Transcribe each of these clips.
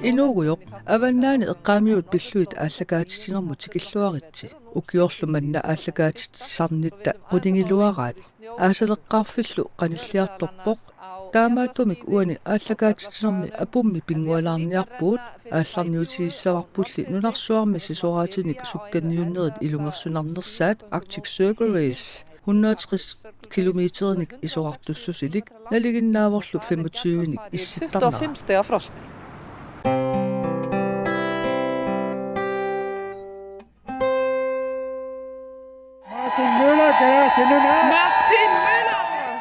Inuuguyoq avannaani eqqaamiut pilluit aallakaatitinermu tikilluaritsi ukiorlumanna aallakaatitissarnitta qutingiluaraat aasaleqqaarfillu qanilliartorpoq taamaattumik uani aallakaatitinermi apummi pingualaarniarpuut aallarniutigissavarpulli nunarsuarmi sisoraatinik sukkanniunnerit ilungersunarnersaat Arctic Circle Race 160 kilometernik isorartussusilik naliginnaavorlu 25nik issittarnera 5 steg frost.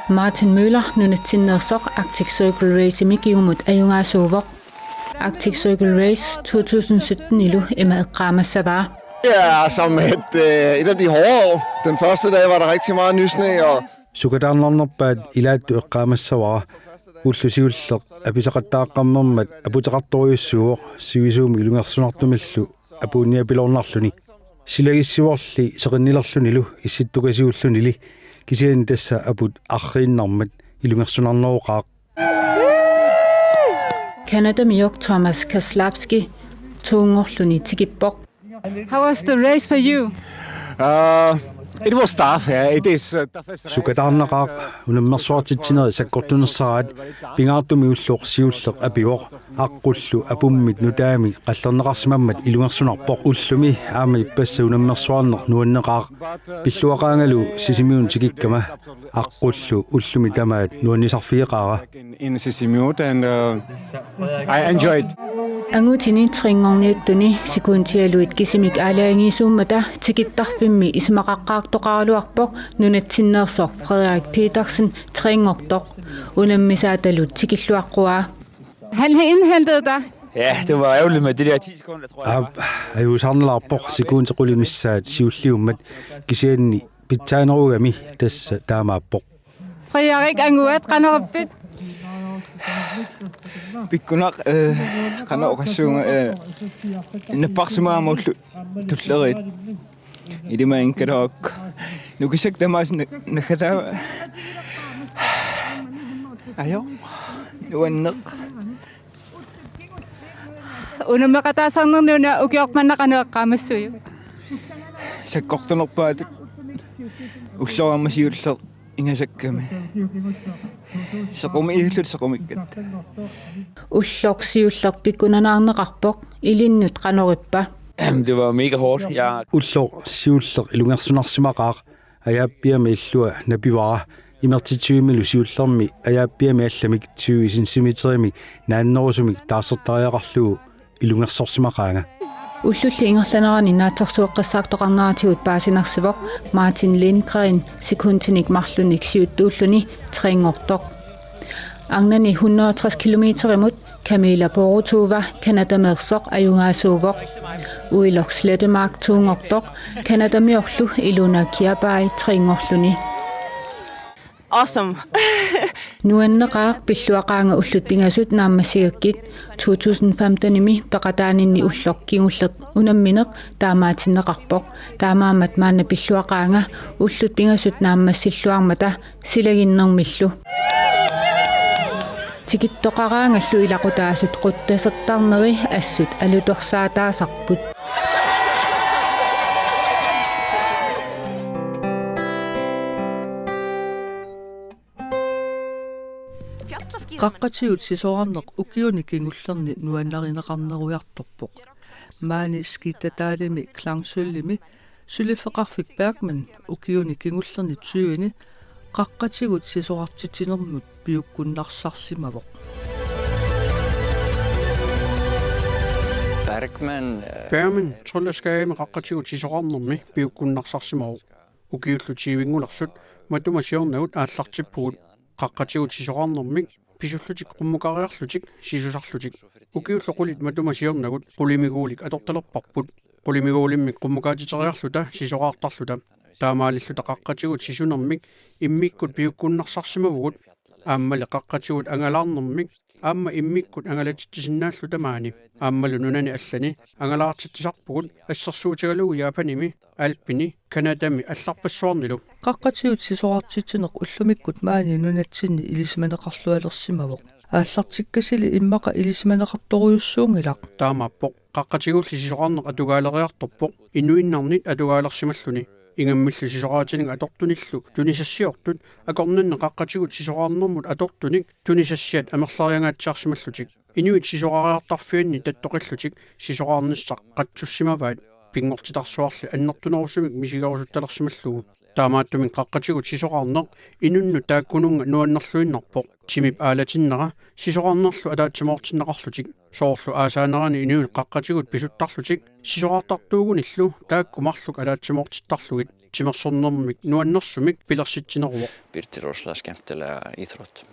Martin Møller nunatsinnersoq Arctic Circle Race mikiumut ajungaasuuvoq Arctic Circle Race 2017 ilu eqaamassavaa. Ja, som et af de hårde år. Den første dag var der rigtig meget nysne og sukatarnernerpaat ilaattu eqqaamassavaa ullusiulleq apisaqattaaqqammermat aputaqartoriussuuq sivisuumi ilungersunartumillu apuunniapilornarluni silagissivorli seqinnilerlunilu issittukasiullunili kisian tassa aput arriinnarmat ilungersunarneruqaaq Canada-miok Thomas Kaslapski tuungorluni tikippoq. How was the race for you? It was tough. It is sukatarneqaaq unammersuartitsineri sakkortunersaraat pingaartumi ulluq siulleq apivoq aqqullu apummit nutaami qallerneqarsimammat ilungersunarpoq ullumi aama ippassa unammersuarner nuanneqaaq pilluaqaangalu sisimiun tikikkama aqqullu ullumi tamaat nuannisarfiiqaara in Sisimiut and I enjoyed. Angutini tringorniuttuni sikuntialuit kisimik alaangisuummata tikittarpimmi ismaqaqqaartoqaaluarpoq nunatsinneersoq Frederik Petersen tringortoq unammisaatalut tikilluaqquaa. Han har indhentet dig. Ja, det var ærgerligt med det der 10 sekunder, tror jeg. Ayusarnelarpoq sikuntequlimissaat siulliummat kisianni pitsaanarugami tassa taamaappoq. Frederik anguat qanaruppit. Pikkunak qanaoqassuunga napparsumaamullu tullerit idimainkarook nukisak tamas nakhataa ayo nuanneq Unamaqataasarnernuna ukiorpannaqaneeqqaamassuyu. sakkortunerpaat ulloraammasiulleq ingasakkami sequmi sequmikkat Ullorsiulleq pikkunanaarneqarpoq ilinnut qanorippa. Det var mega hårdt. Ullor siulleq ilungersunarsimaqaaq ayaappiami illua napivara imertituimilu siullermi ayaappiami allamik tiu isinsimiterimi naannerusumik taassertariaqarlugu ilungersorsimaqaanga Ullulli ingerlanerani naatorsuoqqissaartoqarnaatigut paasinersivoq Martin Lindgren sekuntinik marlunik siuttuulluni tringortoq. Angnani 160 kilometerimut Camilla Borutuva Canada-mersoq ajungaasuuvoq. Uiloq Slettemark tuungortoq Canada-miorlu iluna Kiabai tringorluni. Awesome. Nuanneqaaq pilluaqaanga ullut pingasut naammassigakkit 2015-imi peqataaninni ulloq kingulleq unammineq taamaatinneqarpoq taamaamat maanna pilluaqaanga ullut pingasut naammassilluarmata silaginnermillu tikittoqaraangallu ilaqutaasut quttasertarneri assut alutorsaataasarput qaqqatiut sisoarneq ukiuni kingullerni nuannarineqarnerujartorpoq maani skittataalimi klangsullimi sylifeqarfik Bergman ukiuni kingullerni 20ni qaqqatigut sisoartitinermut piukkunnarsarsimavoq Bergman trullerskaami qaqqatigut sisoarnermi piukkunnarsarsimavoq ukiullu tiivingulersut matumasiornagut aallartippugut qaqqatigut sisoarnermi pisullutik qummukariarlutik sisusarlutik ukiulloqulit matumasiornagut qulimiguulik atortalerparput qulimiguulimmik qummukaatiteriarluta sisoqaartarluta taamaalilluta qaqqatigut sisunermik immikkut piukkunnarsarsimavugut aammali qaqqatigut angalaarnermik aamma immikkut angalatittisinnaallute maani aammalu nunani allani angalaartittisarpugut assersuutigalugu Japanimi Alpini Kanadami allarpassuarnilu qaqqatiut sisoartitineq ullumikkut maani nunatsinni ilismaneqarlualersimavoq ааллартиккасили иммаqa илисманеқарторуйуссуунгилақ таамааппоқ қаққатигулли сисоқарнеқ атугаалериарторпоқ инуиннарнит атугаалерсималлуни ингаммиллу сисоқаатиниг атортуниллу тунисассиортут акорнанне қаққатигут сисоқарнэрмут атортуник тунисассиат амерлариангаатсиарсималлутик инуит сисоқариартарфианни таттоқиллутик сисоқарниссақ қатсуссимаваат пингортитарсуарли аннертунерусумик мисигерусутталерсималлугу таамааттумин қаққатигут сисоқарнеқ инунну тааккунунга нуаннерлуиннарпоқ тимип аалатиннера сисоқарнерлу атаатсимоортиннеқарлутик соорлу аасаанерани инуит қаққатигут писуттарлутик сисоқартартуугуниллу тааккумарлук алаатсимоортиттарлугит тимерсорнэрмик нуаннерсумик пилерситсинеруо Birtiroosla skemmtilega íþrótt.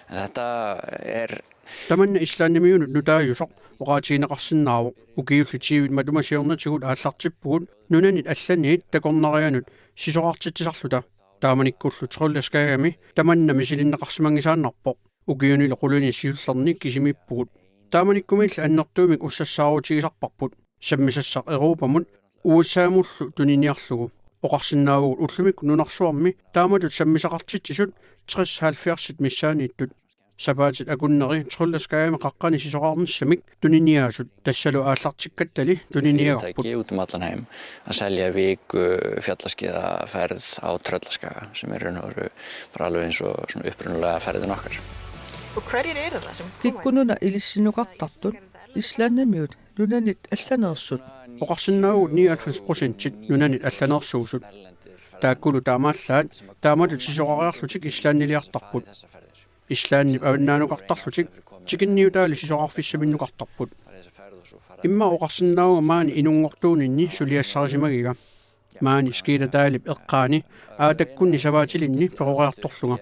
Þetta таманна ислааннимиунут нутааюсоқ оqaатиинеқарсинаавоқ укиуллутиивит матумасиорнатигут ааллартиппугут нунанит алланиит такорнерианут сисоқартитсарлута тааманиккуллу тролласкаагами таманна мисилиннеқарсимангисааннарпоқ укиуниле қулуни сиуллерник кисимиппугут тааманиккумилла аннертуумик уссассаарутигисарпарпут саммисассақ Европамут уусаамуллу туниниарлугу оқарсинаавугут уллумикку нунарсуарми тааматут саммисақартитсисут 60-70 миссаанииттут сапаатит акуннери тролласкаами қаққани сисоқарнссамик туниниаасут тассалу ааллартиккаттали туниниагорпут út um allan heim að selja viku fjallaskíðaferð á Tröllaskaga sem raun og veru bara alveg eins og svona upprunalega ferðin okkar. Og hverjir eru það sem киккунуна илиссинуқартартут ислааннамиут нунанит алланерсут оқарсинаавут 99% нунанит алланерсуусут тааккулу таамааллаат тааматут сисоқариарлутик ислааннилиартарпут ислааннип аваннаанукартарлутик тикинниутаали сисоқарфиссаминнукартарпут имма оқарсинаауга маани инунгортуунинни сулиассарисимагига маани скиилатаалип эққаани аатаккунни саваатилинни перориарторлунга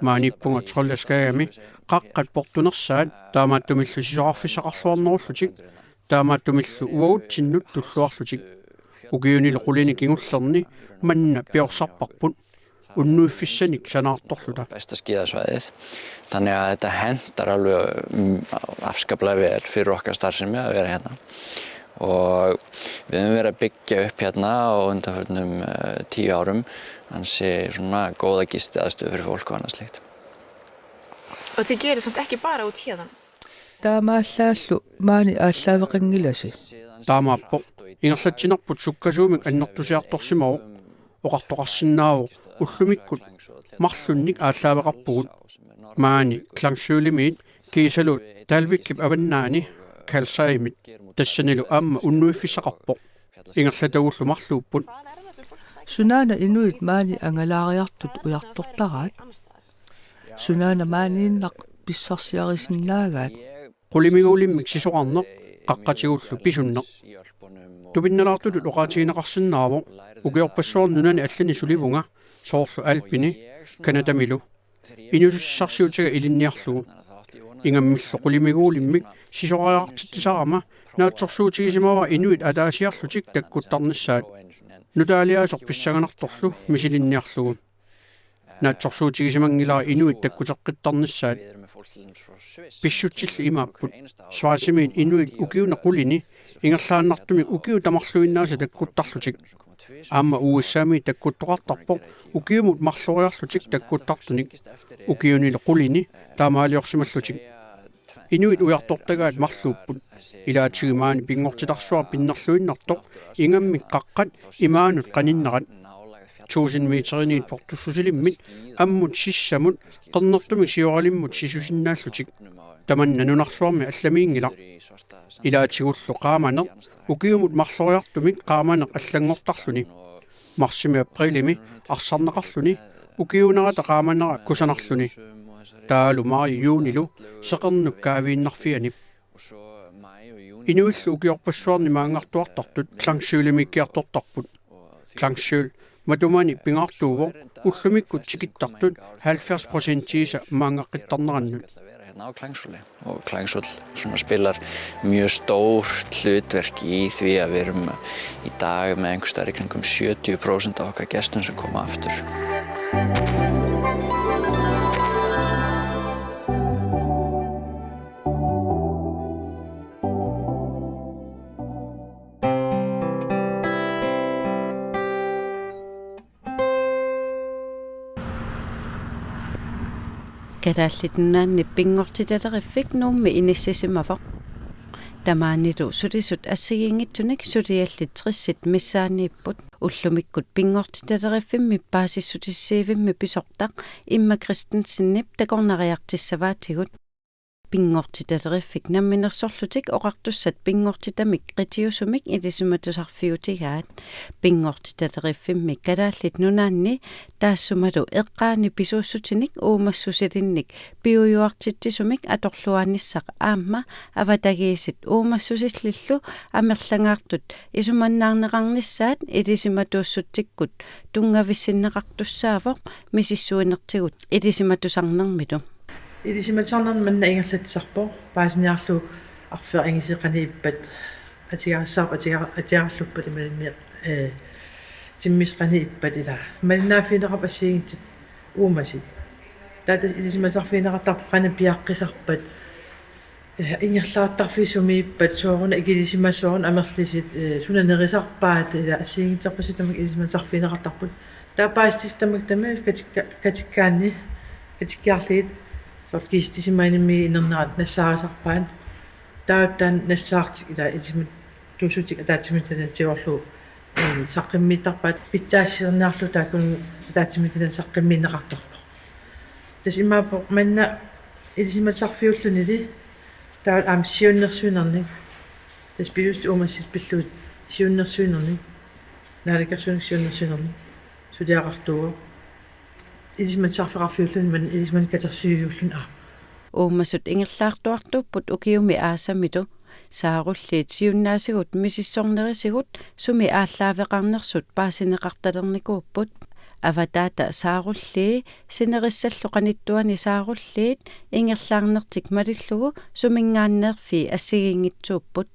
мааниппунга тролласкаагами қаққат портунерсаат таамааттумиллу сисоқарфиссақарлуарнеруллутик таамааттумиллу уаутсиннут туллуарлутик укиуниле қулини кингуллерни манна пиорсарпарпут unnuiffissanik sanaartorluta besta skíðasvæðið þannig að þetta hentar alveg afskaplega vel fyrir okkar starfsemi að vera hérna og við höfum verið að byggja upp hérna á undanförnum 10 árum ansi svona góða gistiaðstöðu fyrir fólk og annað slíkt. Og þið gerir samt ekki bara út hérna. таамааллааллу маани ааллаавеқингиласи таамааппо ингерлатсинарпут суккасуумик аннертусиарторсимау оқартоқарсинааву уллумиккут марлунник ааллаавеқарпугут маани клангсуулимиит кисалут талвиккип аваннаани калсаимит тассанилу аама уннуиффисақарпоқ ингерлатагуллу марлууппут сунаана инуит маани ангалаариартут уяртортараат сунаана мааниннақ писсарсиарисиннаагаат qulimigolimik sisoqarneq qaqqatigullu pisunneq tupinnalartut oqaatigineqarsinnaavo ukiorpassuornunani allani sulivunga soorlu alpini kanadamilu inusussarsiutiga ilinniarlugu ingammillu qulimigolimik sisoqariartittisarama naatsorsuutigisimava inuit ataasiarlutik takkuttarnissaat nutaaliaasor pissaganartorlu misilinniarlugu naatsorsuutigisimangilaa inuit takkuteqqittarnissaat pissutsillu imapput swaasimiin inuit ukiuna qulini ingerlaannartumi ukiu tamarluinnaasa takkuttarlutik aamma uussaami takkuttoqartarpoq ukiumut marluriarlutik takkuttartunik ukiunile qulini taamaaliorsimallutik inuit ujartortagaat marluupput ilaatigimaani pingortitarsuar pinnerluinnartoq ingammik qaqqat imaanut qaninnerat 1000 meteriniit portussusilimmit ammut sissamut qernertumik sioralimmut sisusinnaаллутик tamanna nunarsuarmi allamiingilaq ilaatigullu qaamaneq ukiumut marloriartumik qaamaneq allangortarluni marsimi aprilimi arsarneqarluni ukiunerata qaamanera kusanarluni taalu mari juunilu seqernuk kaaviinnarfianip inuillu ukiorpassuarni maangartuartartut klangsuulimikkiartortarput klangsuul matumani pingaartuuvo ullumikkut tikittartut 70%-isa maangaqqittarnerannut hérna á Klangsúli og Klangsúll svona spilar mjög stórt hlutverk í því að við erum í dag með einhvers staðar í kringum 70% af okkar gestum sem koma aftur. Kadaallitunnaanni pingortitalerifik nuummi inissisimafoq. Tamaanitu sutisut assigiingitsunik sutiallit trissit missaaniipput ullumikkut pingortitalerifimmi paasissutissiivimmi pisortaq imma Kristensinnip takornariartissavaatigut. Pingortitalerifik namminersorlutik oqartussat pingortitamik qitiusumik ilisimatusarfiutigaat pingortitalerifimmi kadaallit nunaanni taassumatu eqqaani pisuussutinik uumassusitinnik piuyuartittisumik atorluaannissaq aamma avatagiisit uumassusillillu amerlangaartut isumannaarneqarnissaat ilisimatuussutikkut tungavissinneqartussaavoq misissuinertigut ilisimatusarnermitu Ilisimatarnermi manna ingerlatsarpo paasiniarlu arfer ingisiqaniippat atigaarsaarp atigaarluppat imalimi timmisqaniippat ila malnaafiineqap assiigitsit uumasit taatas ilisimatarfiineqartarp qana piaqqisarpat ingerlaartarfiisumiippat sooruna ikilisimassoorun amerlisit sunanerisarpaat ila assiigitserpasit tamak ilisimatarfiineqartarput taapaastis tamak tama katikkaanni katikkiarliit Kiistisimainimi inernaat nassaarasarpaan tauttaan nassaartik ila ilisima tuusutik ataatsimitaatiorlu saqqimmiittarpaat pitsaassisernаарlu taakun ataatsimitalan saqqimmiinneqartarpa tas imaapo manna ilisimatarfiullunili taat aam siunnersuinernik tas piusti umassis pilluut siunnersuinernik naalikarsuunik siunnersuinernik sudiaqartuuga ilisimatarfiqarfiullun man ilisiman katersiuullun Uumasut ingerlaartuartuupput ukiumi aasamitu saarulliit siunnaasigut misissornerisigut sumi aallaaveqarnersut paasineqartalernikuupput avataata saarulli sinerissalluqanittuani saarulliit ingerlaarnertik malillugu sumingaanneerfi assigiingitsuupput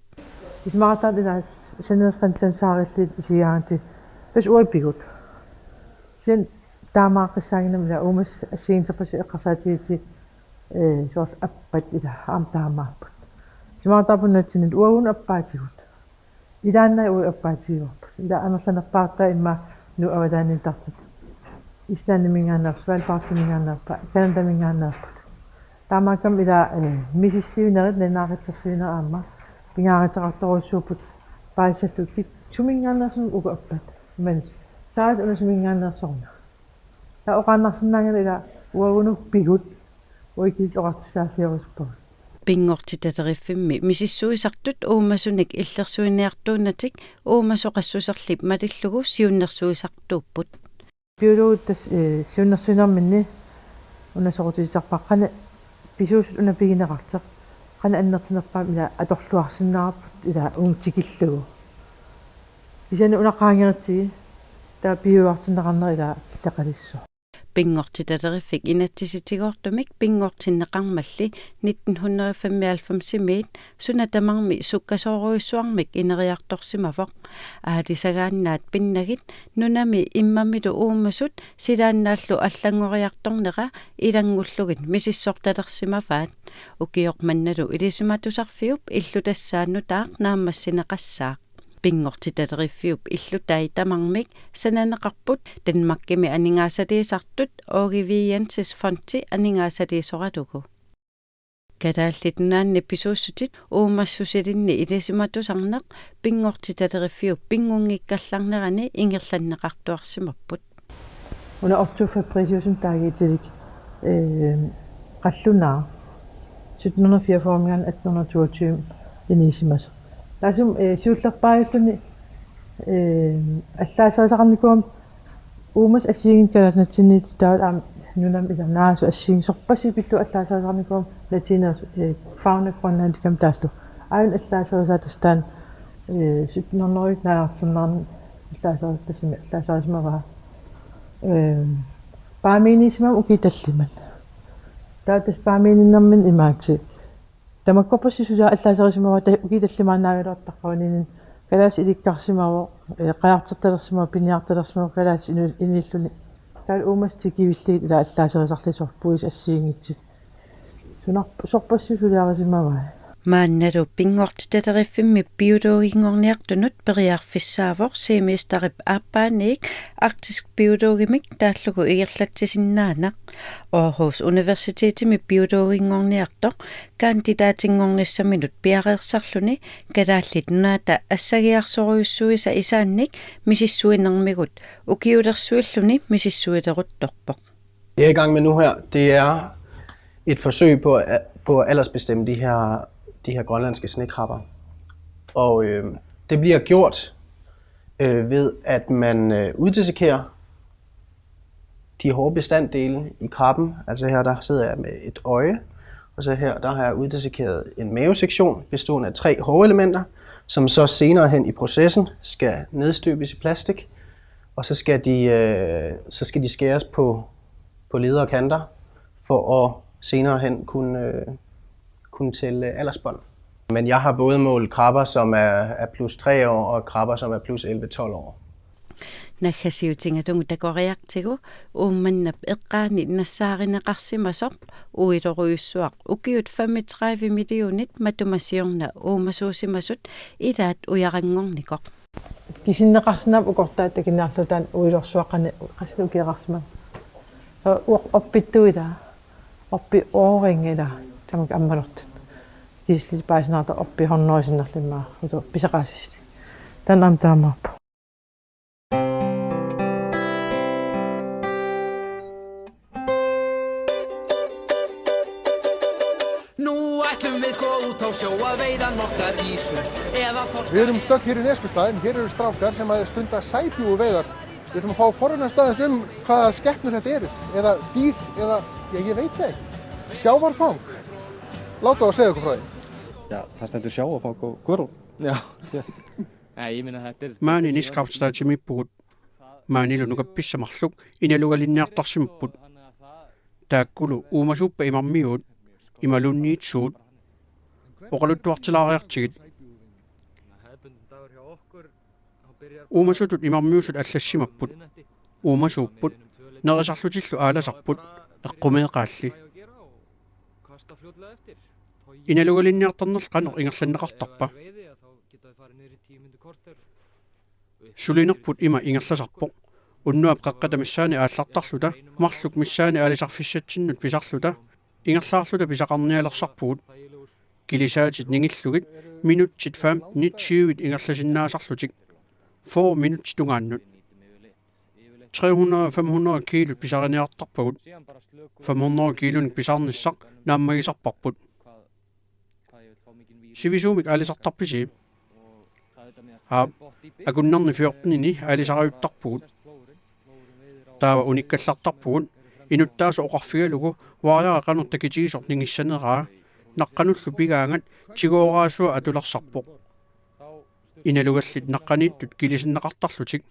ismaqataalilaas sanerisqantsansaarилlit isigaanti tas uipigut sen taamaaqissaanginam ila uumas assiginterpasu eqqarsaatiiti soort appat ila aamtaamaarput simaqataapunnaatsinit uagun appaatigut ilaannai ui appaatigiorput ila amerlanerpaartaa imma nu avataanitartit islaanimingaannerp svalpaartimingaannerpa kanadamingaannerput taamaakam ila misissiunerit nanaaqitsersiuner aamma pingaariteqartoruussuuput paasallukit sumingaannersun uga appat man saat unasumingaannersorna ta oqaannarsinnaangala ila uagunuk pigut uikit oqartissaafioruspa pingortitalerifimmi misissuisartut uumasunik illersuiniartuunnatik uumasoqassuserlip malillugu siunnersuisartuupput biologitas siunnersuinerminni unasoqutigisarpaqqana pisuusut unapigineqarteq qana annertinerpaam ila atorluarsinnaarput ila uungtikillugu tisani unaqaangeritigi taa piuartinneqarner ila tillaqalissu pingortitalerifik inatsisitigortumik pingortinneqarmalli 1995 sunatamarmi sukkasoruissuarmik ineriartorsimafoq aalisagaannaat pinnagit nunami immamitu uumasut silaannaallu allangoriartorneqa ilangullugit misissortalersimafaat ukioqmannalu ilisimatusarfiup illutassaannutaaq naammassineqassaaq pingortitaleriffiup illutai tamarmik sananeqarput Danmarkimi aningaasatiisartut Åge Fonti aningaasatiisoratugu kadaallitunnaanni pisuussutit uumassusilinni ilisimatusarneq pingortitaleriffiup pingunngikkallarnerani ingerlanneqartuarsimapput una Otto Fabriciusen taagiitilik qallunaa 1744 1822 inisimas tasum siullerpaajuluni allaasaasaqarnikuam uumas assiigin kalasnatsiniit taat aam nunam ila naasu assiigin sorpassi pillu allaasaasaqarnikuam latina fauna grønlandikam taallu aayun allaasaasaatastaan 1700 naarsernerni allaasaastasimi allaasaasmava paamiinismam ukitalliman taatas paamiininnermin imaatsi tamakkorpassi suja allaasarismava ukitallimaannaavилуartaqqavaninin kalaas ilikkarsimavo qaartertalersimava piniartalersimava kalaas inilluni taal uumas tikivilliit ila allaasarisarlisor puis assiingitsit sunar sorpassi sujaarisimava Maannatu pingortitaterifimmi biologiingorniartunut periarfissaavor semestarip aappaaniik arktisk biologimik taallugu igerlatsisinnaanaq Aarhus Universitetimi biologiingorniartor kandidaatingornissaminut piareersarluni kalaallit nunaata assagiarsoruyussuisa isaannik misissuinermigut ukiulersuilluni misissuiteruttorpoq. Det jeg er i gang med nu her, det er et forsøg på at aldersbestemme de her grønlandske snekrabber. Og det bliver gjort ved, at man uddissekerer de hårde bestanddele i krabben. Altså her der sidder jeg med et øje, og så her der har jeg uddissekeret en mavesektion bestående af 3 hårelementer, som så senere hen i processen skal nedstøbes i plastik, og så skal de skæres på leder og kanter for at senere hen kunne tælle aldersbånd. Men jeg har både målt krabber, som er plus 3 år, og krabber, som er plus 11-12 år. Nakasiutingatungu takoreartigu uumannap eqqaani nassaarinaqarsimasor uitoruyussuaq ukiut 35 millionit matumasiorna uumasuusimasut ilaat ujarangornikoq. Kisinneqarsinap ukortaat takinnaarlutaan uilorsuaqani qaslukiaqarsima. Oppittuita oppi ooringila tamak ammalort. Isli paisnaata oppi honnoisinnerlimmaa utu pisaqaasisli. Tän amtaamaappu. Við erum stödd hér í Neskustad, hér eru strákar sem að stunda sæbjúguveiðar. Við ætlum að fá forvinnast aðeins hvaða skepnur þetta eru, eða dýr, eða, ég veit það ekki. Sjávarfang. Láta á að segja okkur frá því. Ja, það stendur sjávarfang og gurú. Já. Nei, ég minna þetta Maani niskapstaatimipput. Maanilu nukappissamарлuk inalugalinniartarsimupput. Taakkulu uumasuuppa imarmiut. Imalunniitsuut. Oqaluttuartilaariartigit. Uumasutut imarmiusut allassimapput. Uumasuupput. Nerisarlutillu aalasarput. Eqqumeeqaalli. Inalugalinniartarnerl qaneq ingerlanneqartarpa. Sulinerput ima ingerlasarpoq. Unnuap qaqqatamassaani aallartarluta. Marluk missaani aalisarfissatsinut pisarluta. Ingerlaarluta pisaqarnialersarpugut. Kilisaatit ningillugit. Minutsit 15-20 ingerlasinnaasarlutik. 4 minutsit tungaannut. 300-500 kilo pisariniartarpagut. 500 kilon pisarnissaq naammagisarparput. Sivisuumik aalisartarpisi. Akunnerni 14-ini aalisarajuttarpugut. Taava unikkallartarpugut. Inuttaasu oqarfigalugu vaajara qanertakitigisort ningissaneraa. Naqqanullu pigaangat tigooraasua atularsarpoq. Inalugallit naqqaniittut kilisinneqartarlutik.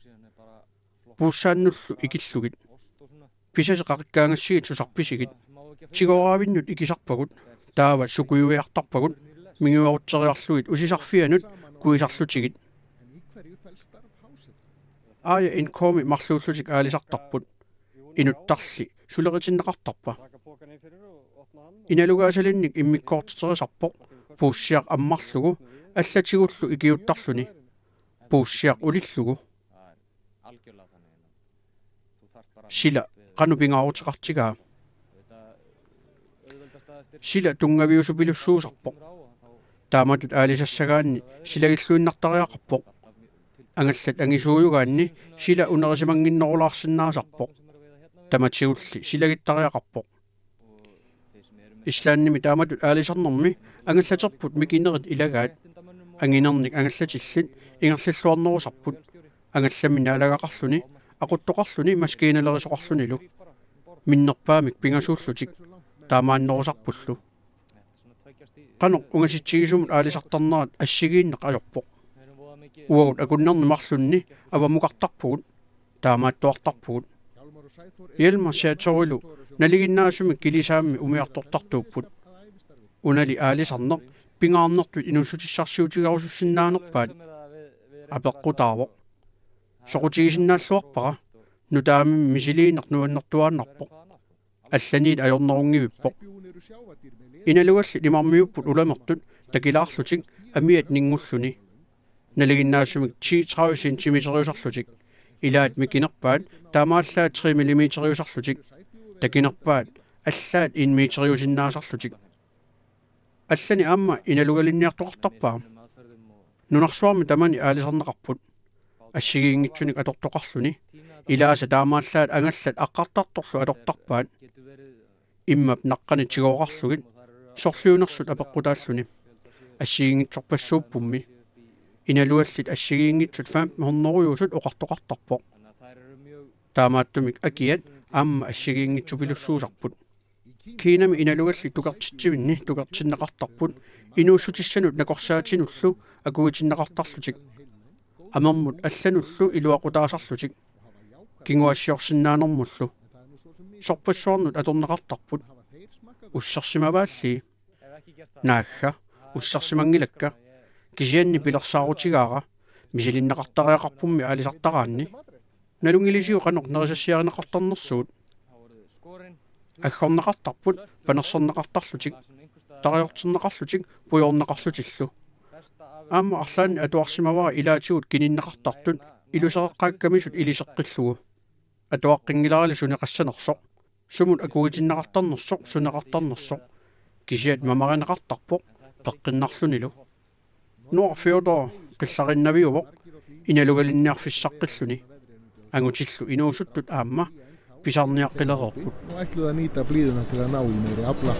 Puussaannullu ikillugit. Pisaseqaqikkaangassigit susarpisigit. Tigooravinnut ikisarpagut. Taava sukujuiartarpagut. Mingiuarutteriarlugit usisarfianut kuisarlutigit. Aaja inkomi marluullutik aalisartarput. Inuttarli suleritinneqartarpa. Inalugaasalinnik immikkoortiterisarpoq puussiaq ammarlugu allatigullu ikiuttarluni. Puussiaq ulillugu. Sila qanupingaaruteqartigaa. Sila tungaviusupilussuusarpoq. Taamatut aalisassagaanni silagilluinnartariaqarpoq. Angallat angisuuyugaanni sila unerisimanginnerulaarsinnaasarpoq. Tamatsigulli silagittariaqarpoq. Islaannimi taamatut aalisarnermi angallaterput mikinerit ilagaat. Anginernik angallatillit ingerlilluarnerusarput. Angallamini alagaqarluni aquttoqarluni maskiinalerisoqarlunilu. Minnerpaamik pingasuullutik taamaannerusarpullu. Qanoq ungasitsiguisumut aalisartarnerat assigiinneq ajorpoq. Uagut akunnerni marlunni avamuqartarpugut taamaattuartarpugut. Yelma siatorilu naliginnaasumik kilisaammi umiartortartuupput. Unali aalisarneq pingaarnertut inussutissarsiutigarusussinnaanerpaat. Apeqqutaavoq. Soqutigisinnaаллуарпара нутаамми мисилиинер нуаннэртуааннарпоq алланиит ajornerungivippoq. Inalugalli imarmiupпут уламертут такилаарлутик амиат нингуллуни налигиннаасумик 10-30 сантиметриусарлутик илаат микинерпаат таамааллаат 3 миллиметриусарлутик такинерпаат аллаат 1 метриусиннаасарлутик аллани аама иналугалинниартоқартарпаа нунарсуарми тамани аалисарнеқарпут ассигиингитсуник атортоқарлуни илааса таамааллаат ангаллат аққартарторлу алортарпаат иммап наққанитсигооқарлугит сорлиунерсут апеққутааллуни ассигиингитсорпассууппумми иналуаллит ассигиингитсут 1500 оқартоқартарпоқ таамааттумик акиат аама ассигиингитсупилуссуусарпут кинами иналугалли тукартитсивинни тукартиннеқартарпут инууссутиссанут накорсаатинуллу акуитиннеқартарлутик амермут аллануллу илуақутаасарлутик кингуассиорсиннаанермуллу сорпассуарнут аторнеқартарпут уссарсимаваалли наагга уссарсимангилакка кисианни пилерсаарутигаара мисилиннеқартариақарпумми аалисартараанни налунгилисиу қанор нерисассиаринеқартарнерсуут аггорнеқартарпут панерсернеқартарлутик тариортернеқарлутик пуйорнеқарлутиллу аама арлаани атуарсимавара илаатигут кининнеқартартут илусеқаққааккамисут илисеққиллугу атуаққингиларали сунеқассанерсоқ сумут акугитиннеқартарнерсоқ сунеқартарнерсоқ кисиат мамаринеқартарпоқ пеққиннарлунилу нуар феодор қиллариннавиувоқ иналугалинниарфиссаққиллуни ангутиллу инуусуттут аама pisarniaqqilерерпут Ætluðu að nýta blíðuna til að ná í meiri afla.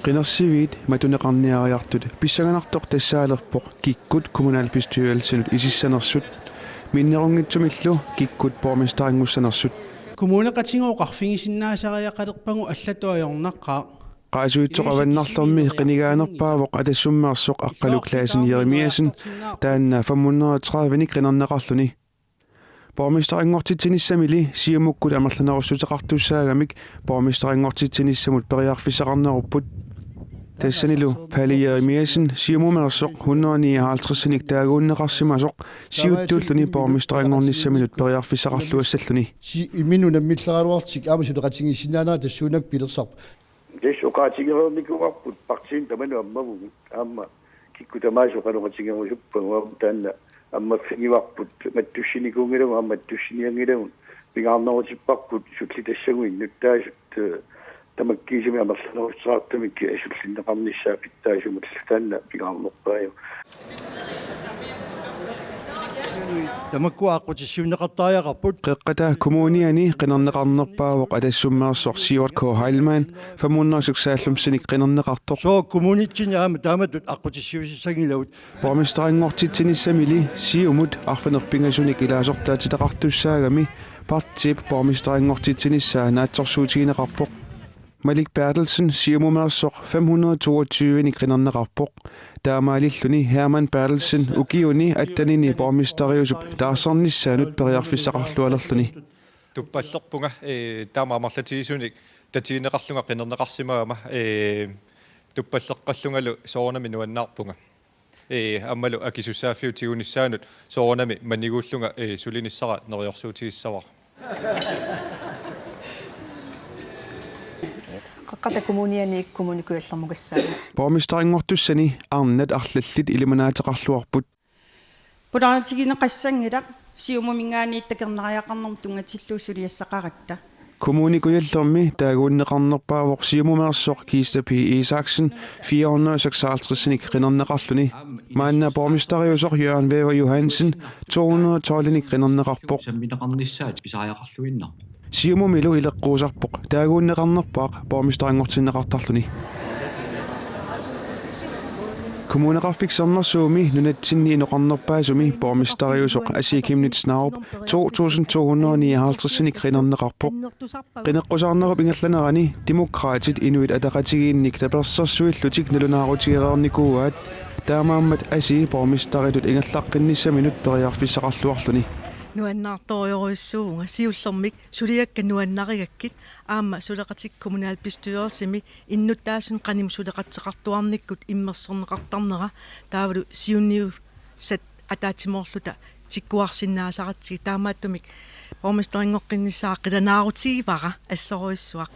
Qinarsiviit matuneqarniariartut pissaganartoq tassaalerpoq kikkut kommunalbestyrelsenut isissanersut minnerungitsumillu kikkut borgmestaringussanersut kommuneqatingooqarfingisinnaasariaqalerpangu allatuajornaqqaa qaasuitsoqavannarlormi qinigaanerpaavoq atassummaarsoq aqqaluklaasin Jeremiasen taanna 530 qinarneqarluni borgmestaringortitsinnissamili siumukkut amerlanerussuteqartussaagamik borgmestaringortitsinnissamut periarfisaqarnerupput тассанилу пали Jeremiasen siumumersoq 159 taaguunneqarsimasoq siuttууллуни borgmestaringornissamilут periarfisaqarluassalluni иминуна миллераруартик аамасулеқатингиссинаанаа тассуунак пилерсарп Des okaatигерэрникуарпут партиин таману аммавугу аама киккутамаасоқалоқатигерусуппагу таанна аммаффигиварпут маттуссиникуунгилу амматтуссиниангилу пингаарнерутиппарпут суллитассагуин нуттаасут тамаккиисими амерланерутсаартамикки асуллиннеқарниссаа питтаасумут таанна пингаарнерпааю тамаккуааққутиссуунеқартариақарпут qeqqata kommuniani qinarneqarnerpaavoq atassummaarsoq Siward K. Heilmann 566 qinarneqartoq soo kommunitsinyaama taamatut аққутиссуусиссагилаут borgmestaringortitsinnissamili siumut arfanerpingasunik ilaasortaatitaqartussaagami partip borgmestaringortitsinnissaa naatsorsuutigineqarpoq Malik Bertelsen siumumersoq 522 qinarneqarpoq taamaalilluni Herman Bertelsen ukiuni attanini borgmesteriusup taarsornissaanut periarfissaqarlualerluni tuppallerpunga taamaamarlatiisunik tatigineqarlunga qinarneqarsimaama tuppalleqqallungalu soornami nuannaarpunga аммалу акисуссааффиутигунissaanут соорнами маннигууллунга сулинissara нериорсуутигиссавар qaqqata kommunianik kommunikuallermugassaagut borgmestaringortussani arnat arlallit ilimanaateqarluarput pulaatigineqassangilaq siumumingaaniittakernerajaqarnerm tungatilluusuliassaqaratta kommunikuyallermi taaguunneqarnerpaavoq siumumersoq Kista P. Isaksen 456 qinarneqarluni maanna borgmesteriusoq Jørgen Wever Johansen 212 qinarneqarpoq sammineqarnissaat pisariaqarluinna siumumilu ileqquusarpoq taaguunneqarnerpaaq borgmestaringortinneqartarluni kommuneqarfiksernersuumi nunatsinni inoqarnerpaasumi borgmesteriusoq Asikim Snarup 2259 qinarneqarpoq qineqqusarnerup ingallanerani demokraatit inuit ataqatigiinnik taperssersuillutik nalunaarutigeraernikuuaat taamaammat asi borgmesteritut ingallaqqinnissaminut periarfissaqarluarluni nuannaartoriorussuunga siullermik suliakka nuannarigakkit aamma suleqatik kommunalbestyrelsimi innuttaasun qanim suleqatseqartuarnikkut immerserneqartarnera taavalu siunniu sat атаатимоорлута тиккуарсиннаасаратсиги таамааттумик промистерингоққиннissaаққиланаарутигивара ассоруиссуақ